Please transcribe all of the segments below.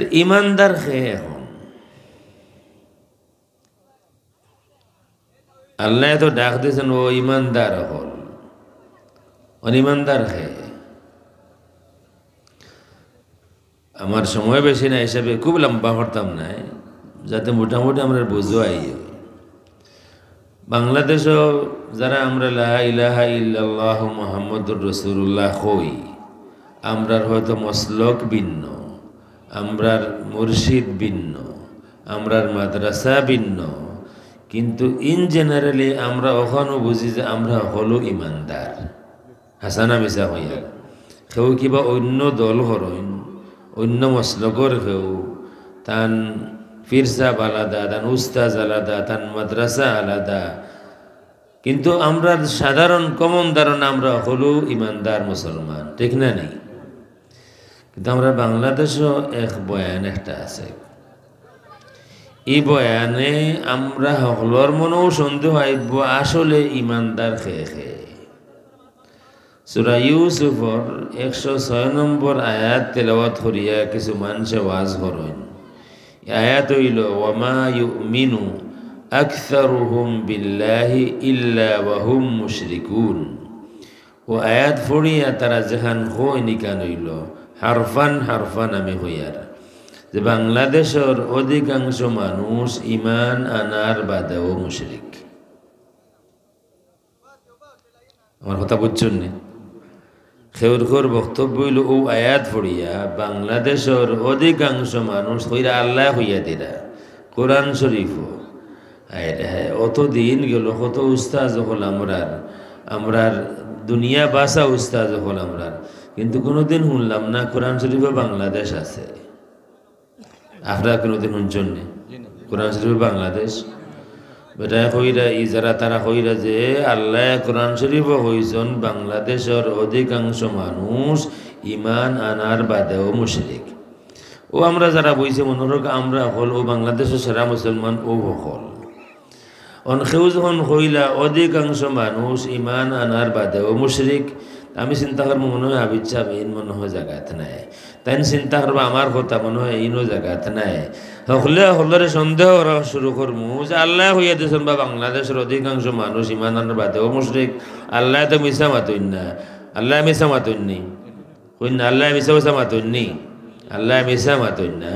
তো ইমানদার খেয়ে এখন আল্লাহ তো ডাক দিয়েছেন ও ইমানদার হল অনিমানদার খেয়ে আমার সময় বেশি না হিসাবে খুব লম্বা করতাম না যাতে মোটামুটি আমরা বুঝাই বাংলাদেশও যারা আমরা লা ইলাহা ইল্লাল্লাহ মুহাম্মাদুর রাসূলুল্লাহ হই আমরার হয়তো মসলক ভিন্ন আমরার মুর্শিদ ভিন্ন আমরার মাদ্রাসা ভিন্ন কিন্তু ইন জেনারেলি আমরা ওখানেও বুঝি যে আমরা হলো ইমানদার হাসানা মিসা হইয়া কেউ কিবা অন্য দল হরইন অন্য মসলকর কেউ তান ফিরসাব আলাদা তান উস্তাজ আলাদা তান মাদ্রাসা আলাদা কিন্তু আমরা সাধারণ কমন ধারণা আমরা হলো ইমানদার মুসলমান ঠিক না নেই কিন্তু আমরা বাংলাদেশও এক বয়ান একটা আছে এই বয়ানে আমরা হলর মনেও সন্দেহ আইব আসলে ইমানদার খেয়ে খেয়ে সূরা ইউসুফর 106 নম্বর আয়াত তেলাওয়াত করিয়া কিছু মানুষে ওয়াজ করেন আয়াত হইল ওয়ামা ইউমিনু আকসারুহুম বিল্লাহি ইল্লা ওয়াহুম মুশরিকুন ও আয়াত পড়িয়া তারা যেখান হয় নিকান হইল হারফান আমি হইয়ার যে বাংলাদেশের অধিকাংশ মানুষ ইমান আনার বাদেও মুশরিক আমার কথা বুঝছেন না খেউর বক্তব্য হইল ও আয়াত পড়িয়া বাংলাদেশের অধিকাংশ মানুষ হইরা আল্লাহ হইয়া দিরা কোরআন শরীফ অত দিন গেল কত উস্তাজ হল আমরার দুনিয়া বাসা উস্তাজ হল আমরার কিন্তু কোনোদিন শুনলাম না কোরআন শরীফে বাংলাদেশ আছে আপনারা কোনোদিন শুনছেন না কোরআন শরীফে বাংলাদেশ বেটা কইরা ই যারা তারা কইরা যে আল্লাহ কোরআন শরীফ হইছেন বাংলাদেশের অধিকাংশ মানুষ ইমান আনার বাদেও মুশরিক ও আমরা যারা বইছে মনোরক আমরা হল ও বাংলাদেশের সেরা মুসলমান ও হল অনখেও যখন হইলা অধিকাংশ মানুষ ইমান আনার বাদেও মুশরিক আমি চিন্তা করবো মনে হয় আবিচ্ছা ইন মনে হয় জায়গাত নাই তাই চিন্তা করবো আমার কথা মনে হয় ইনও জায়গাত নাই হলে হলরে সন্দেহ শুরু করবো যে আল্লাহ হইয়া দিয়েছেন বা বাংলাদেশের অধিকাংশ মানুষ ইমান আনার বাদেও মুশরিক আল্লাহ তো মিশা মাতুন না আল্লাহ মিশা মাতুন নি কইন না আল্লাহ মিশা মিশা মাতুন নি আল্লাহ মিশা মাতুন না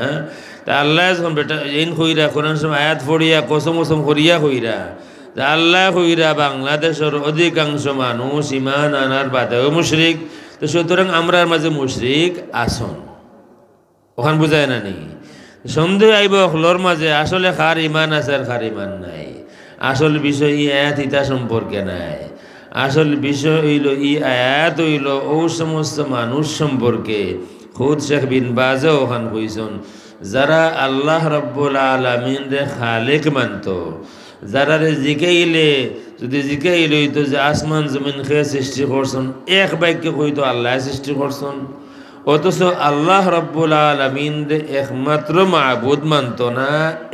তা আল্লাহ যখন বেটা ইন হইরা কোরআন সময় আয়াত পড়িয়া কসম করিয়া হইরা আল্লাহ হইরা বাংলাদেশের অধিকাংশ মানুষ ইমান আনার বাদেও মুশরিক তো সুতরাং আমরার মাঝে মুশরিক আসন ওখান বুঝায় না নি সন্দেহ আইব হলর মাঝে আসলে খার ইমান আছে আর খার ইমান নাই আসল বিষয় ই আয়াত ইতা সম্পর্কে নাই আসল বিষয় হইল ই আয়াত হইল ও সমস্ত মানুষ সম্পর্কে খুদ শেখ বিন বাজে ওখান কইছেন যারা আল্লাহ রব্বুল আলামিন রে খালেক মানত যারা রে জিকাইলে যদি জিকাইল হইতো যে আসমান জমিন খেয়ে সৃষ্টি করছেন এক বাক্যে কইতো আল্লাহ সৃষ্টি করছেন অথচ আল্লাহ রব্বুল আলামিন রে একমাত্র মাবুদ মানত না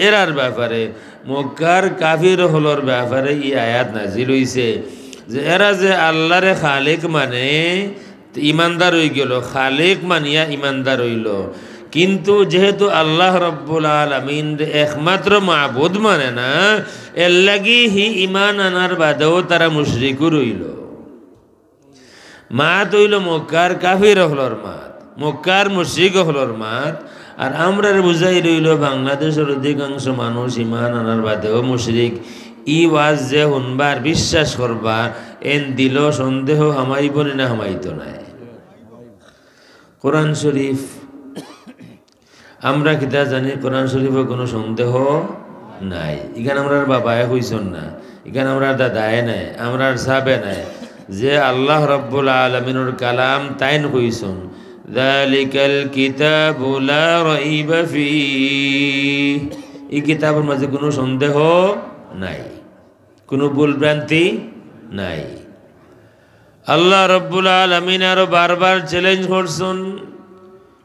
এরার ব্যাপারে মক্কার কাফির হলর ব্যাপারে এই আয়াত নাজিল হইছে যে এরা যে আল্লাহরে খালেক মানে ইমানদার হয়ে গেল খালেক মানিয়া ইমানদার হইল কিন্তু যেহেতু আল্লাহ রব্বুল আলামিন একমাত্র মাবুদ মানে না এর লাগি হি ইমান আনার বাদেও তারা মুশরিকু রইল মাত হইল মক্কার কাফির হলর মাত মক্কার মুশরিক হলর মাত আর আমরা বুঝাই রইল বাংলাদেশের অধিকাংশ মানুষ ইমান আনার বাদেও মুশরিক ই ওয়াজ যে শুনবার বিশ্বাস করবা এন দিল সন্দেহ হামাইব না হামাইত নাই কোরআন শরীফ আমরা কিতা জানি কোরআন শরীফে কোনো সন্দেহ নাই এখানে আমরা বাবায় হইছন না এখানে আমরা দাদায় নাই আমরা সাবে নাই যে আল্লাহ রব্বুল আলামিনের কালাম তাইন হইছন যালিকাল কিতাবু লা রাইবা ফীহ এই কিতাবের মাঝে কোনো সন্দেহ নাই কোনো ভুল ভ্রান্তি নাই আল্লাহ রব্বুল আলামিন আরো বারবার চ্যালেঞ্জ করছেন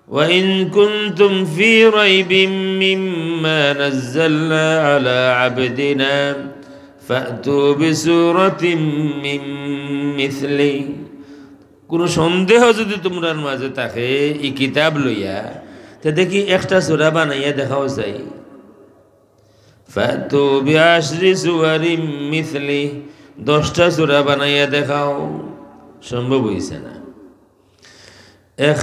وَإِن كُنتُمْ فِي رَيْبٍ مِّمَّا نَزَّلْنَا عَلَى عَبْدِنَا فَأْتُوا بِسُورَةٍ مِّن مِّثْلِهِ কোন সন্দেহ যদি তোমরার মাঝে থাকে এই কিতাব লইয়া তে দেখি একটা সূরা বানাইয়া দেখাও চাই ফাতু বিআশরি সুওয়ারিম মিছলি 10টা সূরা বানাইয়া দেখাও সম্ভব হইছে না এক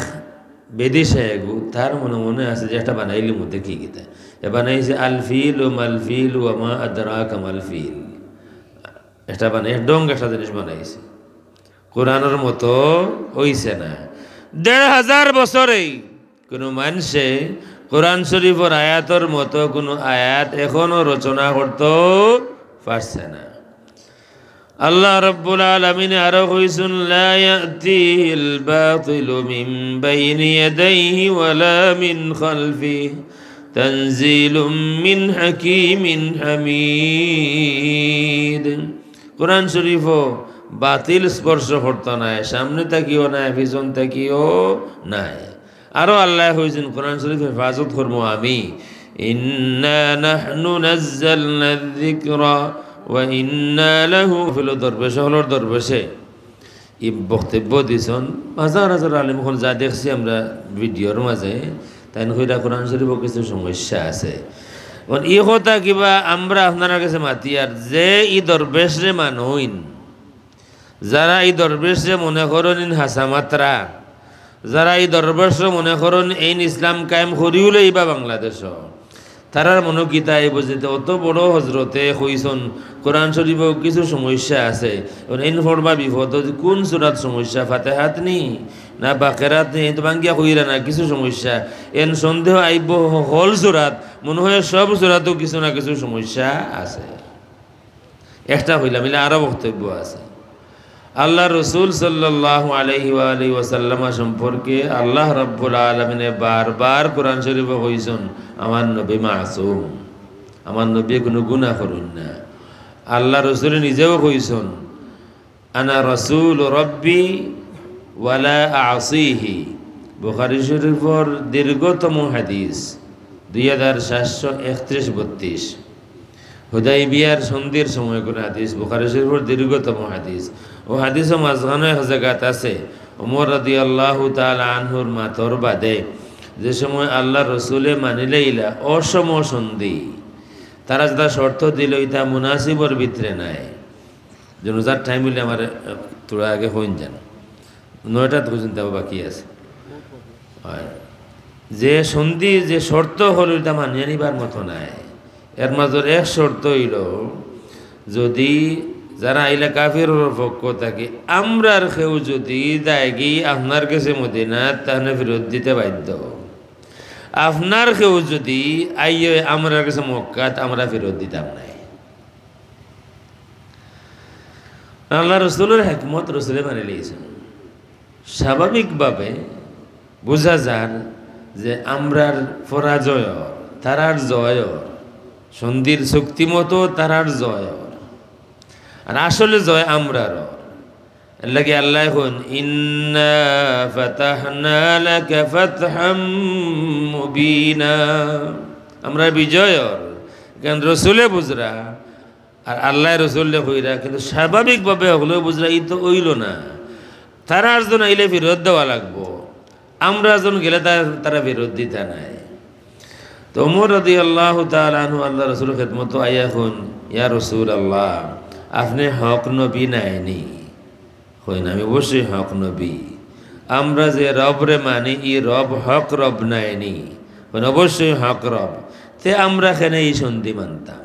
বেদিশা এগু তার মনে মনে আছে যে একটা বানাইলি মধ্যে কি গীতা এ বানাইছে আল ফিল ও মাল ফিল ওয়া মা আদরাকা মাল ফিল এটা বানাই ডং একটা জিনিস বানাইছে কোরআনের মতো হইছে না ১,৫০০ বছরেই কোনো মানুষে কোরআন শরীফের আয়াতের মতো কোনো আয়াত এখনো রচনা করতে পারছে না আল্লাহ রাব্বুল আলামিন আরো কইছেন লা ইয়াতিল বাতিলু মিন বাইনি ইয়াদাইহি ওয়ালা মিন খালফিহি তানজিলুম মিন হাকীমিন হামিদ কোরআন শরীফ বাতিল স্পর্শ করত নাই সামনে তাকিও নাই পিছন তাকিও নাই আরো আল্লাহ কইছেন কোরআন শরীফ হেফাজত করবো আমি ইন্না নাহনু নাযালনা যিকরা ওয়া ইন্না লাহু ফিল দরবেশ হলর দরবেশে এই বক্তব্য দিছেন হাজার হাজার আলেমখন যা দেখছি আমরা ভিডিওর মাঝে তাই কইরা কোরআন শরীফের কিছু সমস্যা আছে এই কথা কিবা আমরা আপনার কাছে মাতি আর যে ই দরবেশরে মানইন যারা এই দরবেশরে মনে করেন হাসামাত্রা যারা এই দরবেশরে মনে করেন এই ইসলাম কায়েম করিউলে বা বাংলাদেশ তারার মনোকিতা এই বুঝতে অত বড় হজরতে কইসন কোরআন শরীফেও কিছু সমস্যা আছে এন ফরবা বিপদ কোন সূরাত সমস্যা ফাতিহাত নি না বাকেরাত নি তো বাঙ্গিয়া কইরা না কিছু সমস্যা এন সন্দেহ আইব হল সূরাত মনে হয় সব সূরাতেও কিছু না কিছু সমস্যা আছে একটা হইলা মিলে আরো বক্তব্য আছে আল্লাহ রসুল সাল্লাল্লাহু আলাইহি ওয়া আলিহি ওয়াসাল্লাম সম্পর্কে আল্লাহ রাব্বুল আলামিনে বারবার কোরআন শরীফে কইছেন আমার নবী মাসুম আমার নবী কোনো গুনাহ করেন না আল্লাহ রসুল নিজেও কইছেন আনা রাসূল রব্বি ওয়ালা আসিহি বুখারী শরীফের দীর্ঘতম হাদিস 2731-32 হুদাইবিয়ার সন্ধির সময় কোন হাদিস বুখারী শরীফের দীর্ঘতম হাদিস ও হাদিসও মাঝখানে এক জায়গাত আছে ওমর রাদিয়াল্লাহু তাআলা আনহুর মাতর বাদে যে সময় আল্লাহ রসুলে মানিলে ইলা অসম সন্ধি তারা যেটা শর্ত দিল ইটা মুনাসিবর ভিতরে নাই যেন যার টাইম হইলে আমার তোরা আগে হইন যান 9টা পর্যন্ত বাকি আছে যে সন্ধি যে শর্ত হল এটা মানিয়ে নিবার মতো নাই এর মাঝের এক শর্ত হইল যদি যারা আইলা কাফির পক্ষ থাকে আমরার কেউ যদি দায়গি আপনার কাছে মদিনা তাহলে ফেরত দিতে বাধ্য আপনার কেউ যদি আইয়ে আমরার কাছে মক্কাত আমরা ফেরত দিতাম নাই আল্লাহ রসুলের হেকমত রসুলে মানে লিয়েছেন স্বাভাবিকভাবে বোঝা যান যে আমরার পরাজয় তারার জয় সন্ধির শক্তি মতো তারার জয় আর আসলে জয় আমরার লাগে আল্লাহ কোন ইন্না ফাতাহনা লাকা ফাতহাম মুবিনা আমরা বিজয় কেন রসুলে বুঝরা আর আল্লাহ রসুল্লে কইরা কিন্তু স্বাভাবিকভাবে হলেও বুঝরা ই তো হইল না তারার জন্য আইলে ফেরত দেওয়া লাগবো আমরা যখন গেলে তারা ফেরত দিতে নাই তো ওমর রাদিয়াল্লাহু তাআলা আনহু আল্লাহ রাসূলের খিদমত আইয়া কোন ইয়া রাসূলুল্লাহ আপনি হক নবী নাইনি হইন আমি অবশ্যই হক নবী আমরা যে রবরে মানি ই রব হক রব নাইনি হইন অবশ্যই হক রব তে আমরা কেন এই সন্ধি মানতাম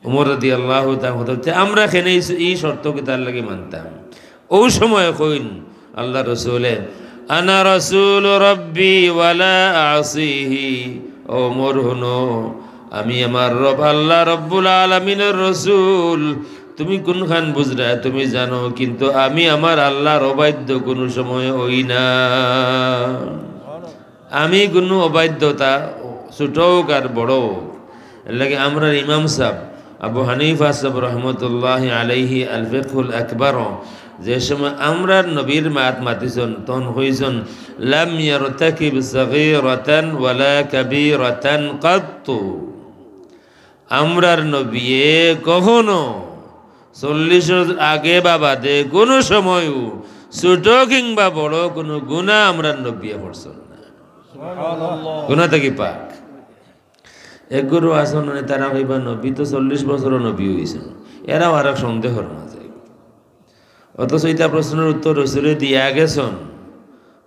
ওমর রাদিয়াল্লাহু তাআলা তে আমরা কেন এই শর্ত কি তার লাগে মানতাম ওই সময় কইন আল্লাহ রাসূলে আনা রাসূল রব্বি ওয়ালা আসিহি ওমর হনো আমি আমার রব আল্লাহ রব্বুল আলামিনের রসুল তুমি কোনখান বুঝরা তুমি জানো কিন্তু আমি আমার আল্লাহর অবাধ্য কোনো সময় হই না আমি কোনো অবাধ্যতা ছোট হোক আর বড় হোক এর লাগে আমরা ইমাম সাহেব আবু হানিফা সাহেব রহমতুল্লাহ আলাইহি আল ফিকহুল আকবার যে সময় আমরা নবীর মাত মাতিছেন তখন হইছেন লাম ইয়ারতাকিব সাগীরাতান ওয়ালা কাবীরাতান কাত্তু আমরার নবী কখনো 40 আগে বা বাদে কোনো সময়ও ছোট কিংবা বড় কোনো গুনাহ আমরার নবী করছেন না গুনাহ থেকে পাক। এক গুরু আসন তারা কইবা নবী তো 40 বছরও নবী হইছেন, এরাও আর সন্দেহর মাঝে। অথচ এটা প্রশ্নের উত্তর রসুলে দিয়া গেছেন।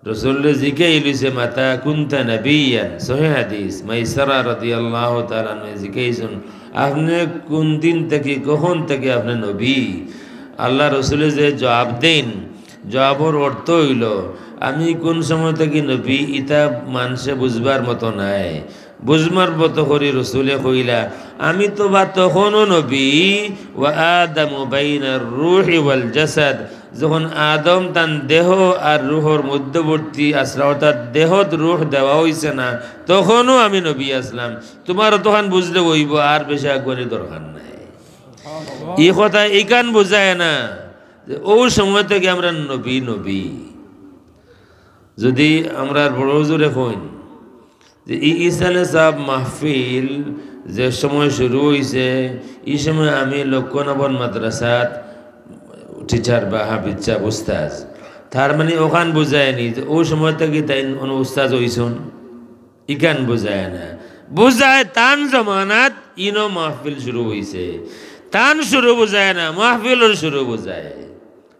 রসুলের জিকে ইলিছে মাতা কুনতা নবিয়ান, সহিহ হাদিস মাইসারা রাদিয়াল্লাহু তাআলা জিকেইছেন আপনি কোন দিন থেকে কখন থেকে আপনি নবী? আল্লাহ রসুলে যে জবাব দেন, জবাবর অর্থ হইল আমি কোন সময় থেকে নবী ইতা মানুষে বুঝবার মতো নাই। বুঝবার মতো করি রসুলে কইলা আমি তো বা তখনও নবী। ওয়া আদামু বাইনার রূহি ওয়াল জাসাদ, যখন আদম তান দেহ আর রুহর মধ্যবর্তী আসলা, অর্থাৎ দেহত রুহ দেওয়া হইছে না, তখনও আমি নবী আসলাম। তোমারও তখন বুঝলে হইব, আর বেশি আগুয়ারি দরকার নাই। এই কথা এইখান বোঝায় না যে ও সময় থেকে আমরা নবী নবী। যদি আমরা বড় জোরে কইন যে এই ইসালে সাহেব মাহফিল যে সময় শুরু হয়েছে, এই সময় আমি লক্ষ্যনবন মাদ্রাসাত টিচার বা হাফিজ সাহেব উস্তাজ, তার মানে ওখান বোঝায়নি যে ও সময় থেকে তাই উস্তাজ হইছুন, ইখান বোঝায় না। বোঝায় তান জমানাত ইনো মাহফিল শুরু হয়েছে, তান শুরু বোঝায় না, মাহফিলের শুরু বোঝায়।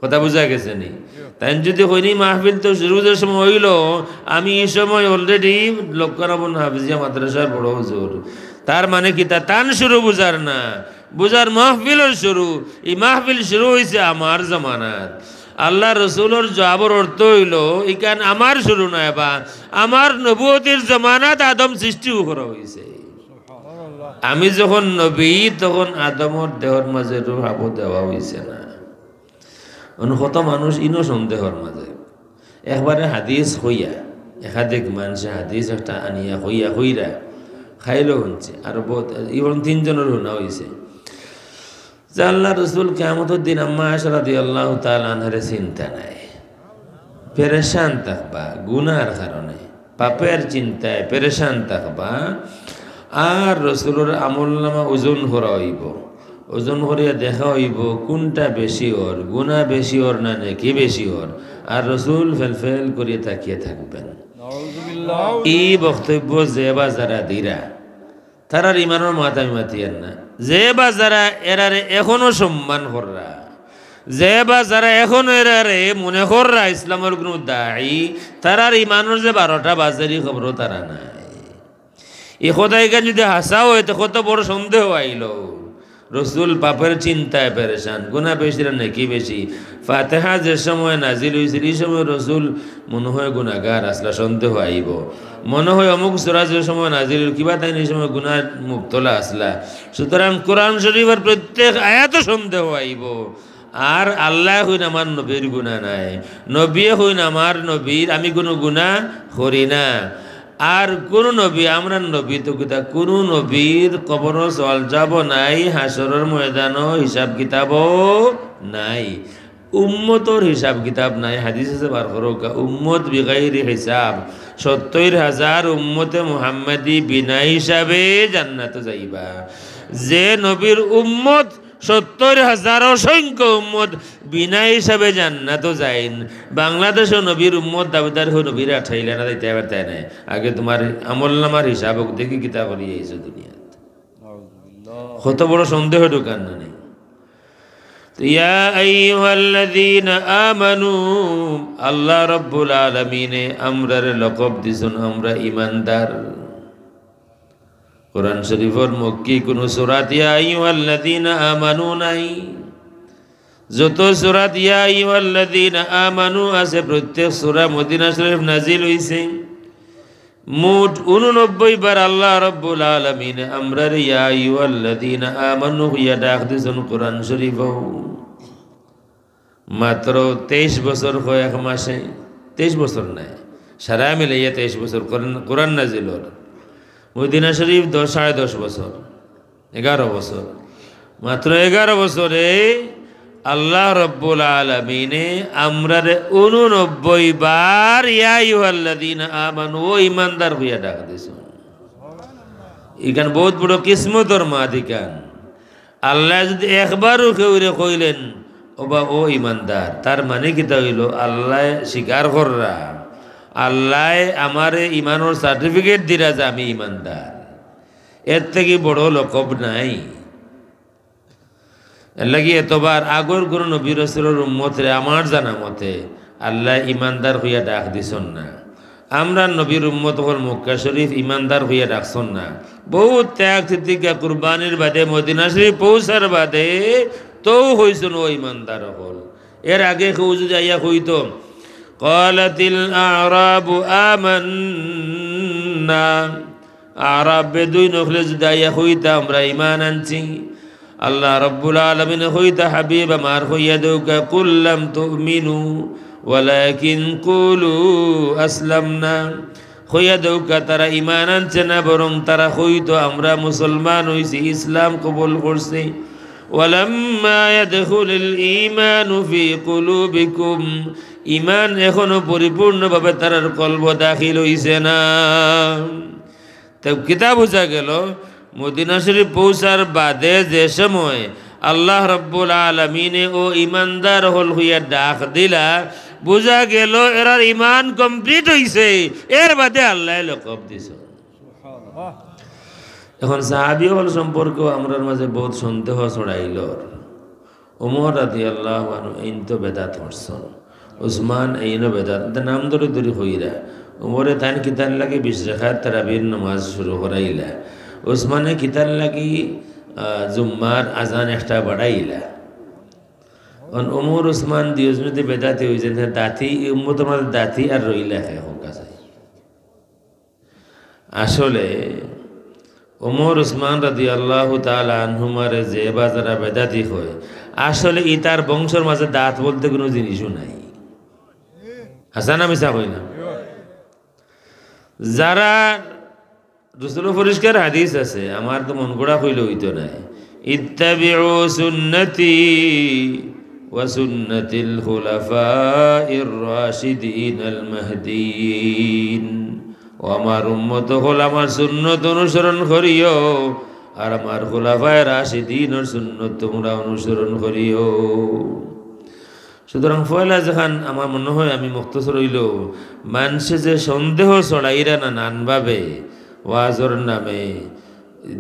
কথা বোঝা গেছে নি? তাই যদি হইনি মাহফিল তো শুরুর সময় হইল, আমি এই সময় অলরেডি লক্ষ্যনবন হাফিজিয়া মাদ্রাসার বড় হুজুর, তার মানে কি তা তান শুরু বুঝার না, বুঝার মাহফিলের শুরু। এই মাহফিল শুরু হয়েছে আমার জমানাত। আল্লাহ রসুলের জবাবের অর্থ হইল ইকান আমার শুরু নয়, বা আমার নবুয়তির জমানাত আদম সৃষ্টি করা হয়েছে। আমি যখন নবী তখন আদমর দেহর মাঝে রূহ আবু দেওয়া হয়েছে না। কত মানুষ ইনো সন্দেহর মাঝে একবারে হাদিস হইয়া, একাধিক মানুষে হাদিস একটা আনিয়া হইয়া হইরা খাইলেও শুনছে, আর বহুত ইবন 3 জনের শুনা হয়েছে যে আল্লাহ রসুল কিয়ামতের দিন আম্মা আয়েশা রাদিয়াল্লাহু তাআলা আনহারে চিন্তা নাই, পেরেশান থাকবা গুনার কারণে, পাপের চিন্তায় পেরেশান থাকবা। আর রসুলের আমলনামা ওজন করা হইব, ওজন করিয়া দেখা হইব কোনটা বেশি ওর, গুনাহ বেশি ওর না নেকি বেশি ওর। আর রসুল ফেলফেল করিয়া তাকিয়ে থাকবেন। এই বক্তব্য যে বা যারা দিরা তারার ইমানের মাতামি মাতিয়ার না, যে বা যারা এরারে এখনো সম্মান কররা, যে বা যারা এখনো এরারে মনে কররা ইসলামের কোনো দায়ী, তারার ইমানের যে 12টা বাজারি খবর তারা নাই। এই কথাইকা যদি হাসা হয় তো কত বড় সন্দেহ আইল। রসুল পাপের চিন্তায় পেরেশান, গুনাহ বেশি না নাকি বেশি। ফাতেহা যে সময় নাজিল হয়েছিল এই সময় রসুল মনে হয় গুনাহগার আসলা, সন্দেহ আইব। মনে হয় অমুক সূরা যে সময় নাজিল কিবা তাই এই সময় গুনাহ মুক্তলা আসলা। সুতরাং কোরআন শরীফের প্রত্যেক আয়াত সন্দেহ আইব। আর আল্লাহ হইন আমার নবীর গুনাহ নাই, নবী হইন আমার নবীর আমি কোনো গুনাহ করি না। আর কোন নবী আমরা নবী তো কিতা কোন নবীর কবর সওয়াল যাব নাই, হাসরের ময়দানও হিসাব কিতাবও নাই, উম্মতর হিসাব কিতাব নাই। হাদিস আছে বার করোকা উম্মত বিগাইরি হিসাব, 70,000 উম্মতে মুহাম্মাদি বিনা হিসাবে জান্নাতে যাইবা। যে নবীর উম্মত 70,000 অসংখ্য উম্মত বিনা হিসাবে জান্নাত যাইন। বাংলাদেশও নবীর উম্মত দাবিদার হয়ে নবীর আঠাইলে না দিতে পারতে নাই। আগে তোমার আমল নামার হিসাব দেখি কিতা করি এইসব দুনিয়াত কত বড় সন্দেহ ঢুকান না নেই। ইয়া আইয়ুহাল্লাযীনা আমানু, আল্লাহ রাব্বুল আলামিনে আমরারে লকব দিছেন আমরা ঈমানদার। কোরআন শরীফের মক্কি কোন সূরাত ইয়া আইয়ুহাল্লাযীনা আমানু নাই। যত সূরাত ইয়া আইয়ুহাল্লাযীনা আমানু আছে প্রত্যেক সূরা মদিনা শরীফ নাজিল হইছে। মোট 89 বার আল্লাহ রাব্বুল আলামিন আমরারে ইয়া আইয়ুহাল্লাযীনা আমানু ইয়া ডাক দিছেন কোরআন শরীফ। মাত্র 23 বছর হয় এক মাসে, 23 বছর নাই সারা মিলাইয়া 23 বছর কোরআন নাজিল হল। মদিনা শরীফ 10.5 বছর, 11 বছর। মাত্র 11 বছরে আল্লাহ রব্বুল আলামিনে আমরারে 89 বার ইয়া আইয়ুহাল্লাযীনা আমানু ও ঈমানদার হইয়া ডাক দিছেন। ইখান বহুত বড় কিসমতর মাদিকান। আল্লাহ যদি একবারও কেউরে কইলেন ও বা ও ঈমানদার, তার মানে কিতা হইল আল্লাহ স্বীকার কররা আল্লাহ আমারে ইমানোর সার্টিফিকেট দিরা যে আমি ইমানদার, এর থেকে বড় লকব নাই। এর লাগি এতবার আগর কোন নবী রাসূলের উম্মতরে আমার জানা মতে আল্লাহ ইমানদার হইয়া ডাক দিছন না। আমরা নবীর উম্মত হল মক্কা শরীফ ইমানদার হইয়া ডাকছন না। বহুত ত্যাগ তিতিকা কুরবানির বাদে মদিনা শরীফ পৌঁছার বাদে তো হইছন ও ইমানদার হল। এর আগে কেউ যদি আইয়া হইতো ক্বালাতিল আ'রাবু আমান্না, আরাব বেদুইন হলে যদি আইয়া হইতা আমরা ইমান আনছি, আল্লাহ রব্বুল আলামিন হইতা হাবিব আমার হইয়া দেউকা কুল্লাম তুমিনু ওয়ালাকিন কুলু আসলামনা, হইয়া দেউকা তারা ইমান আনছে না, বরং তারা হইতো আমরা মুসলমান হইছি, ইসলাম কবুল করছি। ওয়ালাম্মা ইয়াদখুলুল ঈমানু ফি কুলুবিকুম, ইমান এখনো পরিপূর্ণভাবে তারার কলব দাখিল হইছে না। তো কিতাব বুঝা গেল মদিনা শরীফ পৌঁছার বাদে যে সময় আল্লাহ রব্বুল আলামিনে ও ইমানদার হল হইয়া ডাক দিলা, বুঝা গেল এরার ইমান কমপ্লিট হইছে, এর বাদে আল্লাহ লকব দিছ। এখন সাহাবী হল সম্পর্কেও আমরার মাঝে বহুত সন্দেহ ছড়াইল। ওমর রাদিয়াল্লাহু আনহু এইন তো বেদাত করছন, উসমান এইনও বেদাত, নাম ধরে ধরে হইরা। ওমরে তান কিতার লাগি 20 রাকাত তারাবির নামাজ শুরু করাইলা, উসমানে কিতার লাগি জুম্মার আজান একটা বাড়াইলা। ওমর উসমান দিয়জমিতে বেদাতি হইছেন, দাঁতি উম্মতের মধ্যে দাঁতি আর রইলা হোক আছে। আসলে ওমর উসমান রাদিয়াল্লাহু তাআলা আনহুমারে যে বাজারা বেদাতি হয়, আসলে ইতার বংশের মাঝে দাঁত বলতে কোনো জিনিসও নাই। হাসানা মিছা কই না? যারা রাসূল পরিষ্কার হাদিস আছে, আমার তো মন গড়া কইলে হইতো নাই। ইত্তাবিউ সুন্নতি ওয়া সুন্নাতিল খুলাফাইর রাশিদিনাল মাহদিয়িন, ও আমার উম্মত হল আমার সুন্নত অনুসরণ করিও, আর আমার খুলাফায়ে রাশিদিনের সুন্নত তোমরা অনুসরণ করিও। সুতরাং ফয়লা যখন আমার মনে হয় আমি মুক্তসর হইল, মানুষে যে সন্দেহ ছড়াইরা না নানভাবে ওয়াজর নামে,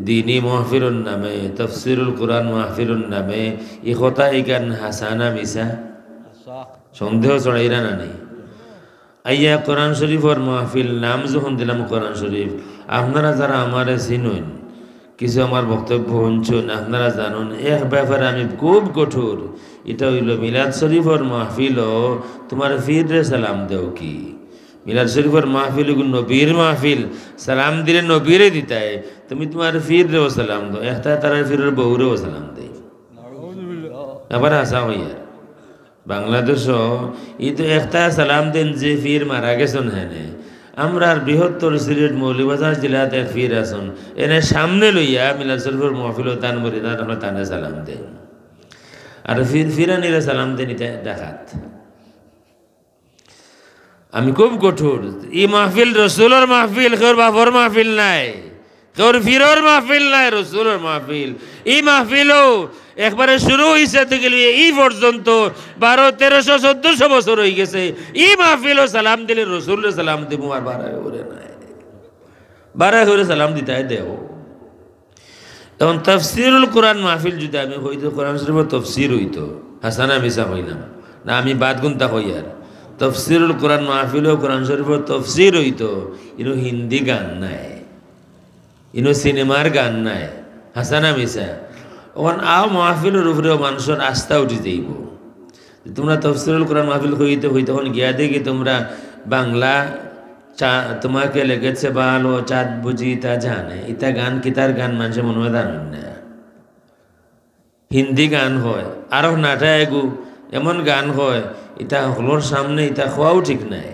দিনী মাহফিলুর নামে, তাফসিরুল কোরআন মাহফিলুর নামে এই কথা এইখান হাসানা মিছা সন্দেহ ছড়াইরা না নেই। আইয়া কোরআন শরীফর মাহফিল নাম যখন দিলাম কোরআন শরীফ, আপনারা যারা আমারে চিনুন, কিছু আমার বক্তব্য শুনছুন, আপনারা জানুন এক ব্যাপারে আমি খুব কঠোর। এটা হইল মিলাদ শরীফর মাহফিল, তোমার ফিরে সালাম দেও কি? মিলাদ শরীফর মাহফিল নবীর মাহফিল, সালাম দিলে নবীরে দিতায়, তুমি তোমার ফিরেও সালাম দো, একটা তারা ফিরের বউরেও সালাম দেয়। আবার আসা হইয়ার বাংলাদেশও এই তো একটা সালাম দেন যে ফির মারা গেছেন। হ্যাঁ, আমরা বৃহত্তর সিলেট মৌলভীবাজার জেলাতে এক ফির আছেন, এনে সামনে লইয়া মিলাদ শরীফের মাহফিল তান মরিদান আমরা তানে সালাম দেন, আর ফিরানিরা সালাম দেন, এটা ডাকাত। আমি খুব কঠোর। এই মাহফিল রসুলের মাহফিল, কেউর বাপর মাহফিল নাই, কেউর ফিরর মাহফিল নাই, রসুলের মাহফিল। এই মাহফিলও একবারে শুরু হয়েছে থেকে এই পর্যন্ত 1200, 1300, 1400 বছর হয়ে গেছে। এই মাহফিলও সালাম দিলে রসুলের সালাম দিব, আর বারা করে নাই, বারা করে সালাম দিতে দেও। এখন তফসিরুল কোরআন মাহফিল যদি আমি হইতো, কোরআন শরীফের তফসির হইতো, হাসানা মিছা হইলাম না, আমি বাদ গুনতা হই। আর তফসিরুল কোরআন মাহফিলও কোরআন শরীফের তফসির হইতো, ইনো হিন্দি গান নাই, ইনো সিনেমার গান নাই, হাসানা মিছা। ওখান আও মাহফিলের উপরেও মানুষের আস্থা উঠে যাইব। তোমরা তফসিরুল কোরআন মাহফিল হইতে হইতে তখন গিয়া দেখি তোমরা বাংলা তোমাকে লেগেছে ভালো, চাঁদ বুঝি তা জানে, ইতা গান কিতার গান মানুষের মনে হয় জানেন না। হিন্দি গান হয়, আরো নাটা এগু এমন গান হয়, ইটা হলোর সামনে ইটা খোয়াও ঠিক নাই।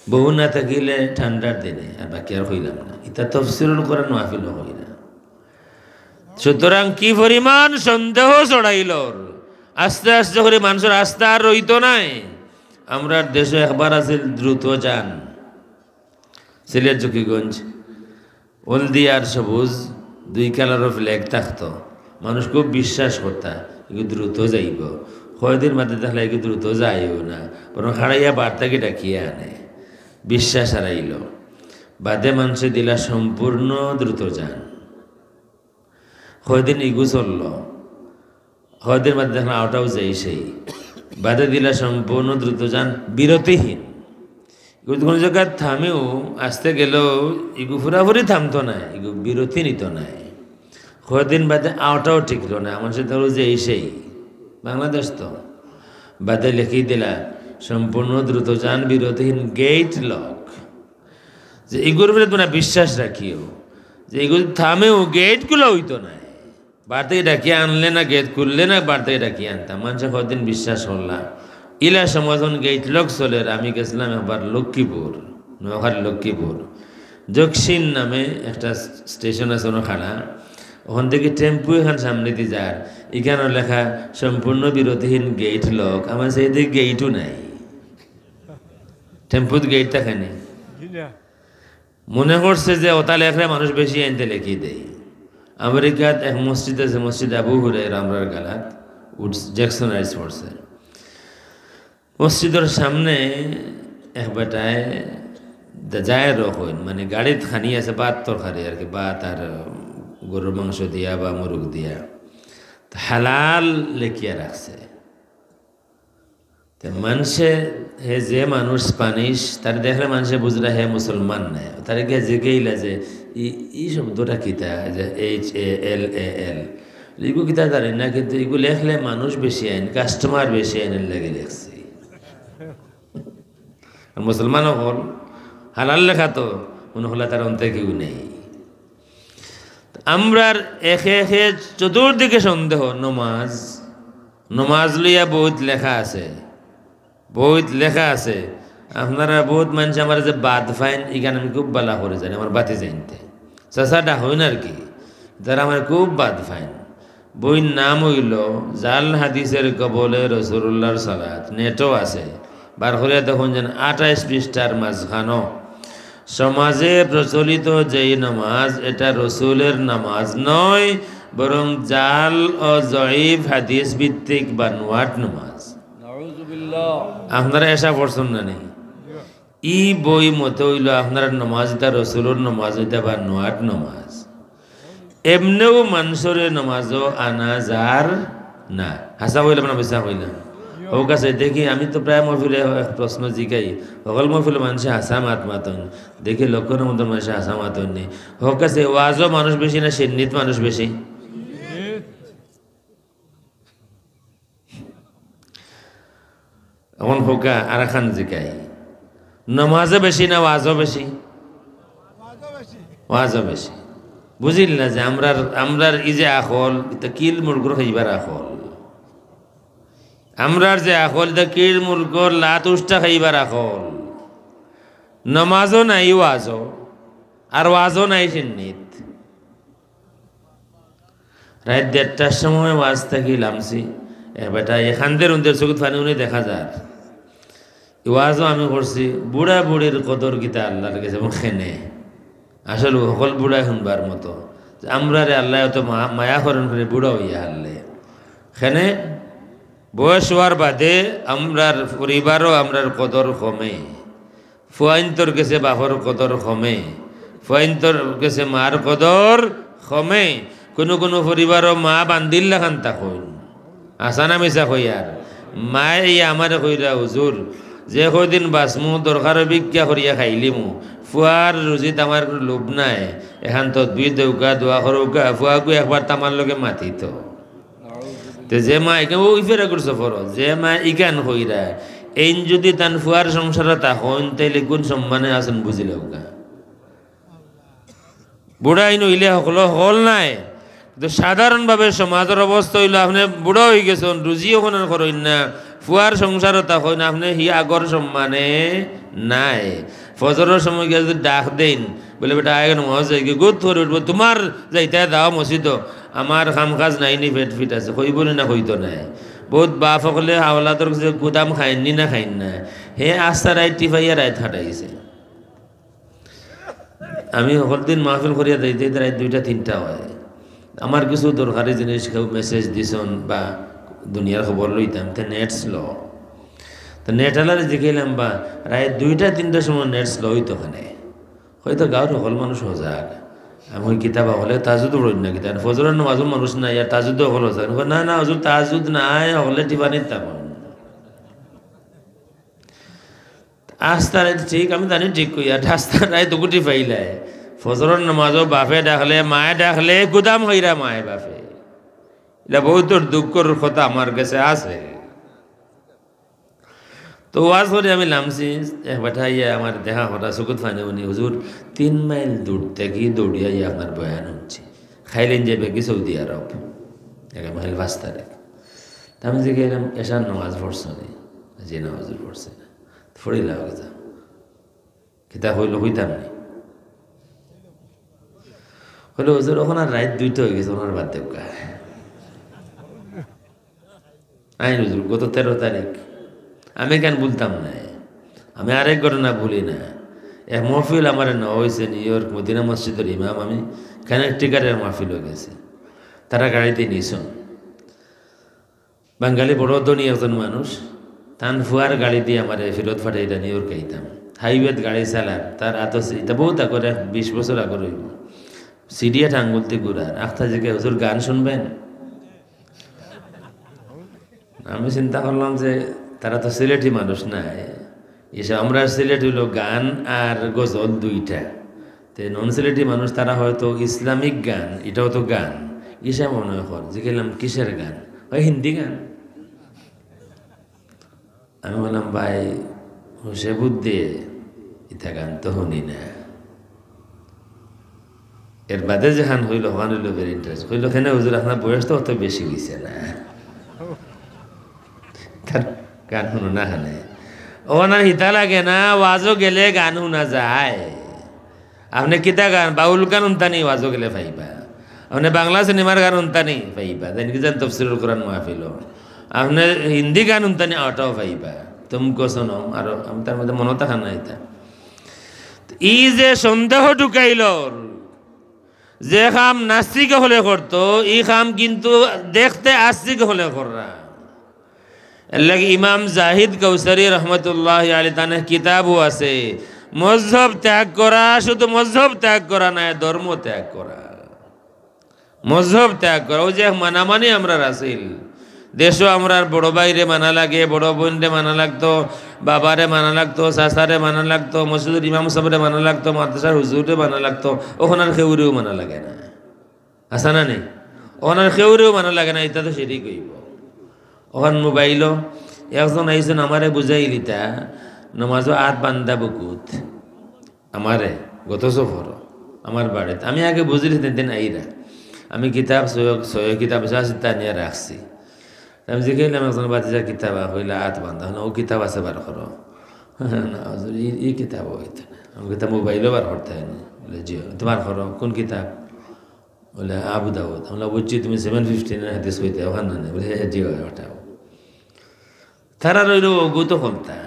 বহু না থাকিলে ঠান্ডার দিনে, আর বাকি আর হইলাম না, ইটা তফসিরুল কোরআন মাহফিল হই না। সুতরাং কি পরিমাণ সন্দেহ চড়াইল, আস্তে আস্তে করে মানুষের আস্থা আর রইত নাই। আমরা দেশে একবার আছে দ্রুত যান, সিলেট জকিগঞ্জ, হলদি আর সবুজ 2 কালারের ফ্ল্যাগ থাকতো, মানুষ খুব বিশ্বাস করতা দ্রুত যাইব। কয়দিন মাঝে দেখলে কি দ্রুত যায়ও না, বরং হারাইয়া বার্তাকে ডাকিয়ে আনে। বিশ্বাস হারাইল, বাদে মানুষে দিলা সম্পূর্ণ দ্রুত যান। কয়দিন ইগু চলল, কয়দিন মাঝে দেখলাম আওটাও যাই সেই, বাদে দিলা সম্পূর্ণ দ্রুত যান, বিরতিহীন। কোনো জায়গায় থামেও আসতে গেলেও ইগু ফুরাফুরি থামতো না, ইগু বিরতি নিত নাই। কয়দিন বাদে আওটাও টিকল না, আমার সাথে ধরো যে এই সেই বাংলাদেশ তো বাদে লিখেই দিলা সম্পূর্ণ দ্রুত যান, বিরতিহীন, গেট লক। যে এগুলোর উপরে তোমরা বিশ্বাস রাখিও যে এগুলো থামেও গেটগুলো হইতো না, বাড়তে ডাকিয়ে আনলে না, গেট খুললে না, বাড়তে ডাকিয়ে আনতাম। মানুষের কদিন বিশ্বাস করলাম। ইলা সমাজন গেট লক চলে। আমি গেছিলাম একবার লক্ষ্মীপুর, নোয়াখালী লক্ষ্মীপুর, জকসিন নামে একটা স্টেশন আছে ওখানা, ওখান থেকে টেম্পু এখান সামনে দিয়ে যার, এখানে লেখা সম্পূর্ণ বিরতিহীন, গেট লক। আমার সেই দিকে গেটও নাই, টেম্পুর গেট থাকেনি। মনে করছে যে ওটা লেখলে মানুষ বেশি আনতে লেখি দেয়। আমেরিকাত এক মসজিদ আছে, মসজিদ আবু হুরায়রা আমরার গালাত জ্যাকসন আইস পড়ছে। মসজিদের সামনে এক বেটায় যায় রকম, মানে গাড়িত খানি আছে ভাত তরকারি আর কি, ভাত আর গরুর মাংস দিয়া বা মুরগ দিয়া, হালাল লেখিয়া রাখছে। মানুষে হে যে মানুষ স্পানিশ, তার দেখলে মানুষে বুঝলা হে মুসলমান নাই, তার গিয়ে জিজ্ঞাইলা যে ই শব্দটা কিতা, যে HALAL, এগুলো কিতা জানি না, কিন্তু এগুলো লেখলে মানুষ বেশি আইন, কাস্টমার বেশি আইনের লেগে লেখছি। মুসলমানও হল হালাল লেখা তো মনে হলে তার অন্তে কেউ নেই। আমরার একে একে চতুর্দিকে সন্দেহ। নমাজ, নমাজ লইয়া বহুত লেখা আছে, বহুত লেখা আছে। আপনারা বহুত মানুষ আমার যে বাদ ফাইন, এখানে আমি খুব বালা করে জানি, আমার বাতি জানতে চাষাটা হইন আর কি, যারা আমার খুব বাদ ফাইন। বইর নাম হইল জাল হাদিসের কবলে রসুল্লাহর সালাত, নেটও আছে, বার করে তখন যেন 28 পৃষ্ঠার মাঝখানো সমাজে প্রচলিত যেই নামাজ, এটা রসুলের নামাজ নয়, বরং জাল ও জয়ীফ হাদিস ভিত্তিক বানোয়াট নামাজ। আপনারা এসা পড়ছেন না নেই? ই বই মতে হইল আপনার নামাজ এটা রসুলের নামাজ, এটা বানোয়াট নামাজ। এমনেও মানুষের নামাজও আনা যার না। হাসা হইলাম না বেসা হইলাম? ও কাছে দেখি, আমি তো প্রায় মহফিলে প্রশ্ন জিগাই, সকল মহফিলে মানুষে হাসা মাত মাতন দেখি, লক্ষণের মতো মানুষে হাসা মাতন নেই। হোক কাছে ওয়াজও মানুষ বেশি না সিন্নিত মানুষ বেশি? এখন হোকা আর খান জিগাই, নমাজও বেশি না ওয়াজও বেশি? ওয়াজও বেশি। বুঝিল না যে আমরার ই যে আখল, কিল মুরগুর খাইবার আখল, আমরার যে আখল এটা কিল মুরগর লাত উষ্টা খাইবার আখল। নমাজও নাই ওয়াজও, আর ওয়াজও নাই সিন্নিত। রাত 1:30টার সময় ওয়াজ থাকি লামছি, বেটা এখানদের উনদের চোখত ফানি উনি দেখা যায়। ওয়াজও আমি করছি, বুড়া বুড়ির কদর গীতা আল্লাহর কাছে খেনে, আসলে সকল বুড়াই শুনবার মতো। আমরা রে আল্লাহ তো মায়া করেন করে বুড়া হইয়া হারলে খেনে বয়স হওয়ার বাদে আমরার পরিবারও আমরার কদর কমে, ফুয়াইন্তর কাছে বাপর কদর কমে, ফুয়াইন্তর কাছে মার কদর কমে। কোনো কোনো পরিবারও মা বান্দিল লাখান তাকইন, আসানা মিশা কইয়ার মায়ে আমারে কইরা হুজুর যে কদিন বাসমু দরকার ভিক্ষা করিয়া খাইলিমু, ফুয়ার রুজিত আমার লোভ নাই, এখান তো দুই দেউকা দোয়া করৌকা, ফুয়াকু একবার তামার লগে মাতিত। তো যে মা এখানে ওই ফেরা করছে ফরজ, যে মা ইকান কইরা এই যদি তান ফুয়ার সংসারে তখন তাইলে কোন সম্মানে আছেন বুঝিল? বুড়াই নইলে সকল হল নাই। কিন্তু সাধারণভাবে সমাজের অবস্থা হইল, আপনি বুড়া হয়ে গেছেন, রুজি ওখানে করেন না, ফুয়ার সংসারও তখন আপনি হি আগর সম্মানে নাই। ফজরের সময় গিয়ে যদি ডাক দেন, বলে বেটা আগে মজ যাই গোদ ধরে উঠবো, তোমার যাইতে দাও মসজিদ, আমার কাম কাজ নাইনি, পেট ফিট আছে, কইব না হইতো নাই। বহুত বাপ সকলে হাওলাদর কাছে গুদাম খাইনি না খাইন না, হে আস্তা রাইট টিফাইয়া রাইত হাঁটাইছে। আমি সকল দিন মাহফিল করিয়া দিতে রাইত 2টা 3টা হয়। আমার কিছু দরকারি জিনিস কেউ মেসেজ দিছন বা দুনিয়ার খবর লইতাম তে নেট স্লো, তো নেট আলারে জিগাইলাম বা রায় 2টা-3টার সময় নেট স্লো হইতো ওখানে, হয়তো গাঁৱৰ সকল মানুষ সজাগ। আমি কিতাবা হলে তাজুদ পড়ি না কিতাব ফজরের নামাজও মানুষ নাই আর তাজুদ হল না না হুজুর তাজুদ নাই হলে টিপানির তাপন আস্তা ঠিক আমি জানি ঠিক কই আর রাস্তা নাই দুগুটি ফাইলায় ফজরের নামাজও বাপে ডাকলে মায়ে ডাকলে গুদাম হইরা মায়ে বাপে, এটা বহুত দুঃখর কথা আমার কাছে আছে। তো ওয়াজ করে আমি নামছি, বাঠাইয়া আমার দেখা হঠাৎ চকুত ফানে উনি হুজুর 3 মাইল দূর থেকে দৌড়িয়া আপনার বয়ান হচ্ছে, খাইলেন যাবে কি সৌদি আরব 1 মাইল 5 তারিখ। তা আমি যে গেলাম এসার নামাজ পড়ছো নি, যে নামাজ পড়ছে না ফড়িলাম কিতাব কিতাব হইল হইতাম নি হইলো হুজুর ওখান আর রাত 2টা হয়ে গেছে, ওনার বাদ দেব আইন হুজুর গত 13 তারিখ আমি কেন বলতাম না, আমি আরেক ঘটনা ভুলি না। এক মহফিল আমার নেওয়া হয়েছে নিউ ইয়র্ক মদিনা মসজিদের ইমাম, আমি কানেকটিকারের মাহফিল হয়ে গেছে, তারা গাড়িতে নিয়েছেন বাঙালি বড় ধনী একজন মানুষ, তান ফুয়ার গাড়ি দিয়ে আমার ফেরত ফাটাইটা নিউ ইয়র্ক আইতাম, হাইওয়েত গাড়ি চালার তার এত এটা বহুত আগরে 20 বছর আগর হইব, সিডিয়া টাঙ্গুলতে ঘুরার আখতা জিকে হুজুর গান শুনবেন। আমি চিন্তা করলাম যে তারা তো সিলেটি মানুষ নাই, এসে আমরা সিলেট হইল গান আর গজল 2টা, তো নন সিলেটি মানুষ তারা হয়তো ইসলামিক গান এটাও তো গান, ইসা মনে হয় যে গেলাম কিসের গান, ওই হিন্দি গান। আমি বললাম ভাই হুসে বুদ্ধি ইটা গান তো শুনি না, এর বাদে যে গান হইল গান হইল ভেরি ইন্টারেস্ট হইল কেন হুজুর আপনার বয়স তো অত বেশি গেছে না, গান শুনো না খানে ও না হিতা লাগে না, ওয়াজও গেলে গান শুনা যায়। আপনি কিতা গান বাউল গান শুনতানি ওয়াজও গেলে পাইবা, আপনি বাংলা সিনেমার গান শুনতানি পাইবা, যেনকি যেন তফসিরুল কোরআন মাহফিল, আপনি হিন্দি গান শুনতানি ওটাও পাইবা, তুমকো শোনম আর আমি তার মধ্যে মনে থাকা না এটা। ই যে সন্দেহ ঢুকাইল যে খাম নাস্তিক হলে করতো, ই খাম কিন্তু দেখতে আস্তিক হলে কররা। এর লাগে ইমাম জাহিদ কৌসারি রহমতুল্লাহ আলী তানের কিতাবও আছে, মজহব ত্যাগ করা শুধু মজহব ত্যাগ করা নয়, ধর্ম ত্যাগ করা, মজহব ত্যাগ করা। ও যে মানামানি আমরা রাসিল দেশও আমরা বড় ভাইরে মানা লাগে, বড় বোনরে মানা লাগতো, বাবারে মানা লাগতো, চাচারে মানা লাগতো, মসজিদের ইমাম সাহেবরে মানা লাগতো, মাদ্রাসার হুজুরে মানা লাগতো, ওখানের খেউরেও মানা লাগে না, আসা না নেই ওখানের খেউরেও মানা লাগে না, এটা তো সেটাই কইব। ওখান মোবাইলও একজন আইসেন আমারে বুঝাইলিতা নমাজও আত বান্দা বুকুত আমারে গত সফর আমার বাড়িতে, আমি আগে বুঝলি দিন আইরা আমি কিতাব সয় কিতাব তা নিয়ে রাখছি, আমি জিজ্ঞাসলাম একজন বাতিজার কিতাব হইলে আত বান্ধা না, ও কিতাব আছে বার করো না ই কিতাব হইতো না, আমি কিতাব মোবাইলও বার করতে হয় না, বলে জিও তোমার করো কোন কিতাব, বলে আবু দাউদ, আমরা বুঝছি তুমি 715 হাদিস হইতে ওখানে না, বলে জিও ওটাও তারা রইল অগুত ক্ষমতা।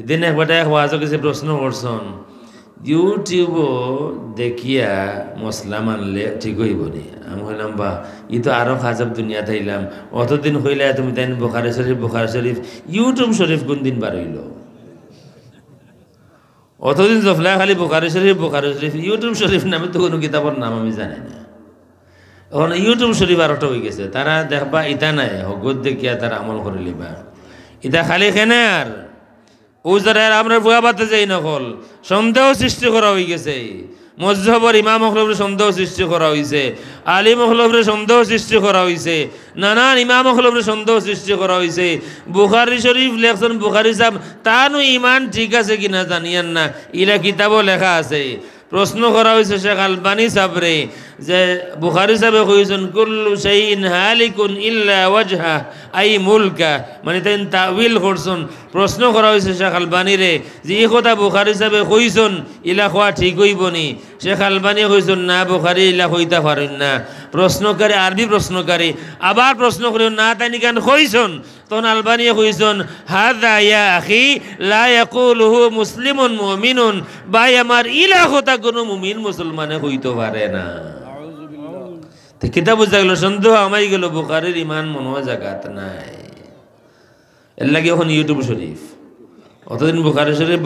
এদিন একবারটা এক ওয়াজও কিছু প্রশ্ন করছেন, ইউটিউবও দেখিয়া মশলা মানলে ঠিক হইব নি, আমি হইলাম বা ই তো আরো খাজাব দুনিয়া থাইলাম, অতদিন হইলে তুমি তাই বোখারি শরীফ ইউটিউব শরীফ কোন দিন বার হইল, অতদিন জফলা খালি বোখারি শরীফ ইউটিউব শরীফ নামে তো কোনো কিতাবের নাম আমি জানি না, এখন ইউটিউব শরীফ আরোটা হয়ে গেছে, তারা দেখবা ইটা নাই হগত দেখিয়া তারা আমল করে লিবা, ইটা খালি খেনে আর ও যারা আমরা বুয়া বাতে যাই নকল সন্দেহ সৃষ্টি করা হয়ে গেছে, মজহবর ইমাম হলফরে সন্দেহ সৃষ্টি করা হয়েছে, আলিম হলফরে সন্দেহ সৃষ্টি করা হয়েছে, নানান ইমাম হলফরে সন্দেহ সৃষ্টি করা হয়েছে। বুখারি শরীফ লেখছেন বুখারি সাহেব, তারও ইমান ঠিক আছে কিনা জানিয়েন না, ইলা কিতাবও লেখা আছে। প্রশ্ন করা হয়েছে শেখ আলবানী সাবরে যে বুখারি সাহেবে কইছেন কুল্লু শাইইন হালিকুন ইল্লা ওয়াজহা আই মুলকা, মানে তাই তাউইল করছেন। প্রশ্ন করা হয়েছে শেখ আলবানী রে যে এই কথা বুখারি সাহেবে কইছেন ইলা খোয়া ঠিক হইব নি, শেখ আলবানী কইছেন না বুখারি ইলা কইতা পারেন না। প্রশ্নকারী আরবি প্রশ্নকারী আবার প্রশ্ন করেন না তাই কেন কইছেন, তখন আলবানী কইছেন হাদা ইয়া আখি লা ইয়াকুলুহু মুসলিমুন মুমিনুন, ভাই আমার ইলা কথা কোনো মুমিন মুসলমানে কইতে পারে না। তো কিতাব বুঝা গেল, সন্দেহ আমাই গেল বুখারীর ইমান মনে হয় জাগাত নাই। এর লাগে এখন ইউটিউব শরীফ, অতদিন বুখারী শরীফ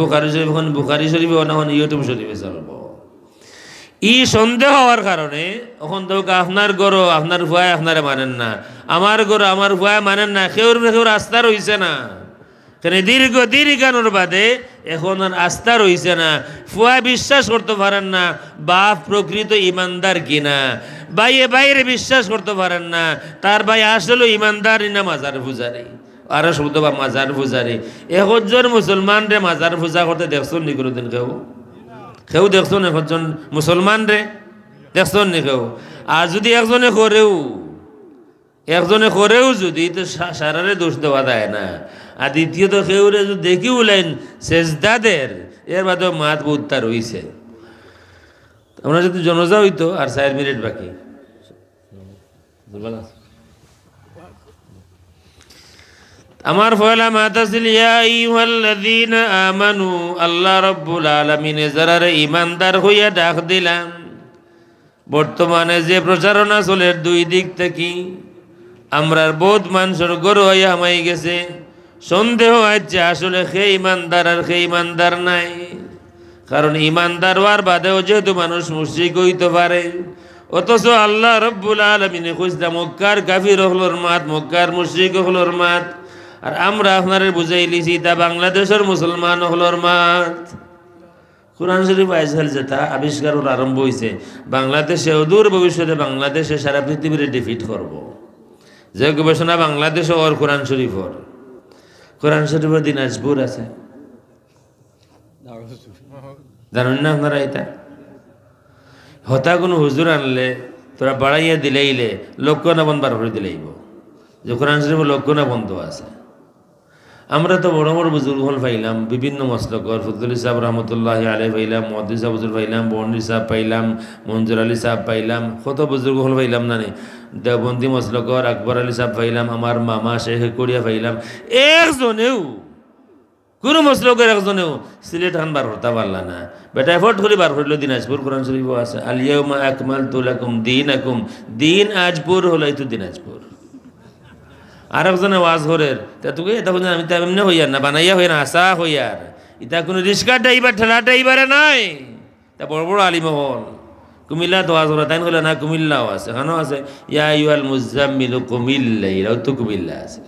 এখন বুখারী শরীফ এখন ইউটিউব শরীফে চলব। ই সন্দেহ হওয়ার কারণে এখন তো আপনার গরো আপনার ভুয়ায় আপনারা মানেন না, আমার গরো আমার ভুয়ায় মানেন না, কেউর আস্থা রইছে না। কেন দীর্ঘানোর বাদে এখন আর আস্থা রইছে না। ফুয়া বিশ্বাস করতে পারেন না বাপ প্রকৃত ইমানদার কিনা, বাইরে বিশ্বাস করতে পারেন না তার ভাই আসলে ইমানদার না মাজার পূজারি, আরো শব্দ বা মাজার পূজারি। একজন মুসলমান রে মাজার পূজা করতে দেখছেন নি কোনোদিন? কেউ দেখছেন একজন মুসলমান রে দেখছেন নি কেউ? আর যদি একজনে করেও যদি, তো সারারে দোষ দেওয়া যায় না। আর দ্বিতীয়ত কেউরে যদি দেখি উলেন সেজদাদের, এর বাদেও মাত বুদ্ধা রইছে। আমরা যদি জনজা হইতো আর 4 মিনিট বাকি। আমার পয়লা মাত আছিল ইয়া আইয়ুহাল্লাযীনা আমানু, আল্লাহ রাব্বুল আলামিনে যারা ইমানদার হইয়া ডাক দিলাম। বর্তমানে যে প্রচারণা চলে 2 দিক থেকে, আমরার বহুত মানুষের গরু হইয়া হামাই গেছে, সন্দেহ আছে আসলে সে ইমানদার আর সে ইমানদার নাই। কারণ ইমানদার হওয়ার বাদেও যেহেতু মানুষ মুশরিক হইতে পারে, অথচ আল্লাহ রাব্বুল আলামিনে কইছে মক্কার কাফির হলোর মাত, মক্কার মুশরিক হলোর মাত। আর আমরা আপনারে বুঝাই লিছি তা বাংলাদেশের মুসলমান হলোর মাত। কোরআন শরীফ আইসাল যেটা আবিষ্কার আরম্ভ হয়েছে, বাংলাদেশে অদূর ভবিষ্যতে বাংলাদেশে সারা পৃথিবীরে ডিফিট করব। যে গবেষণা বাংলাদেশে ওর কোরআন শরীফর, কোরআন শরীফের দিনাজপুর আছে, জানেন না আপনারা? এটা হতা কোনো হুজুর আনলে তোরা বাড়াইয়া দিলেইলে লক্ষ না বন বার করে দিলেইব, যে কোরআন শরীফের লক্ষ না বন্ধ আছে। আমরা তো বড় বড় বুজুর্গ হল পাইলাম, বিভিন্ন মসলকর, ফজলুল সাহেব রহমতুল্লাহ আলাইহি পাইলাম, মুহাদ্দিস সাহেব হুজুর পাইলাম, বর্ণি সাহেব পাইলাম, মঞ্জুর আলী সাহেব পাইলাম, কত বুজুর্গ হল পাইলাম না? দেওবন্দি মসলকর আকবর আলী সাহেব পাইলাম, আমার মামা শেখ করিয়া পাইলাম। একজনেও কোনো মসলকের একজনেও সিলেট খান বার করতে পারলা না। বেটা এফোর্ট করে বার করলো দিনাজপুর কোরআন শরীফ আছে, আলিয়াউমা আকমালতু লাকুম দীনাকুম, দিন আজপুর হলো এই তো দিনাজপুর। আর একজনে ওয়াজ করের তা তোকে এটা বলছেন আমি তো এমনি হইয়ার না, বানাইয়া হইয়া না, আসা হইয়ার। এটা কোনো রিক্সা ড্রাইভার ঠেলা ড্রাইভারে নাই, তা বড় বড় আলিম হল। কুমিল্লা তো ওয়াজ করা তাই হলে না, কুমিল্লাও আছে, এখানেও আছে ইয়া আইয়ুহাল মুজাম্মিলু কুমিল্লা, এরাও তো কুমিল্লা আছে।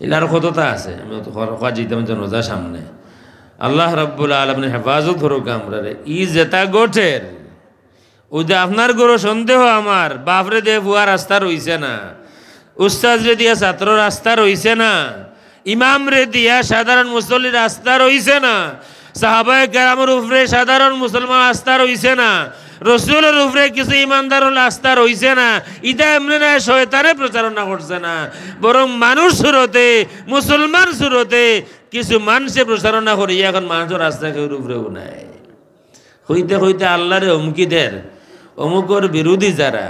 এলার কতটা আছে, আমি যেতাম রোজার সামনে। আল্লাহ রাব্বুল আলামিন হেফাজত করুক আমরা রে। ই জেতা গোঠের ওই যে আপনার গরু সন্দেহ আমার বাপরে দিয়ে বুয়া রাস্তা রইছে না, উস্তাদ রে দিয়া ছাত্র রাস্তা রইছে না, ইমাম রে দিয়া সাধারণ মুসল্লির রাস্তা রইছে না, সাহাবায়ে কেরামের উপরে সাধারণ মুসলমান রাস্তা রইছে না, রসুলের উপরে কিছু ইমানদার রাস্তা রইছে না। ইটা এমনি না শয়তানে প্রচারণা করছে না, বরং মানুষ সুরতে, মুসলমান সুরতে কিছু মানুষে প্রচারণা করি। এখন মানুষের রাস্তা কেউর উপরেও নাই। হইতে হইতে আল্লাহরে হুমকি দের, অমুকর বিরোধী যারা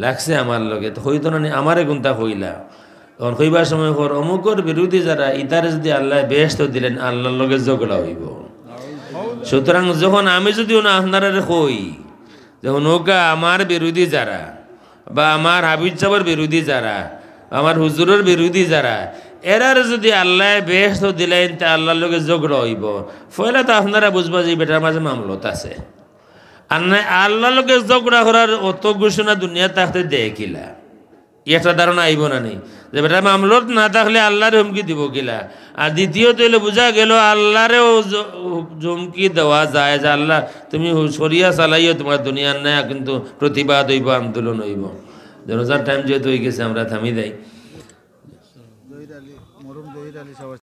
লাগছে আমার লগে, তো হইতো না আমারে কোনটা হইলা। তখন হইবার সময় কর অমুকর বিরোধী যারা, ইতারে যদি আল্লাহ বেহেশত দিলেন আল্লাহর লগে ঝগড়া হইব। সুতরাং যখন আমি যদি আপনারা কই যখন নৌকা আমার বিরোধী যারা, বা আমার হাবিজ সাহেবের বিরোধী যারা, আমার হুজুরের বিরোধী যারা, এরার যদি আল্লাহ বেহেশত দিলেন তা আল্লাহর লগে ঝগড়া হইব। ফলে তো আপনারা বুঝবা যে বেটার মাঝে মামলত আছে। আর নাই আল্লাহর লগে ঝগড়া করার অত ঘোষণা দুনিয়া থাকতে দেখিলা, একটা ধারণা আইব না নি যে বেটা মামলত না থাকলে আল্লাহরে হুমকি দিব কিলা। আর দ্বিতীয়ত হইলে বোঝা গেল আল্লাহরেও হুমকি দেওয়া যায় যে আল্লাহ তুমি সরিয়া চালাইও, তোমার দুনিয়ার নাই, কিন্তু প্রতিবাদ হইব, আন্দোলন হইব। জনজার টাইম যেহেতু হয়ে গেছে আমরা থামি দেয়।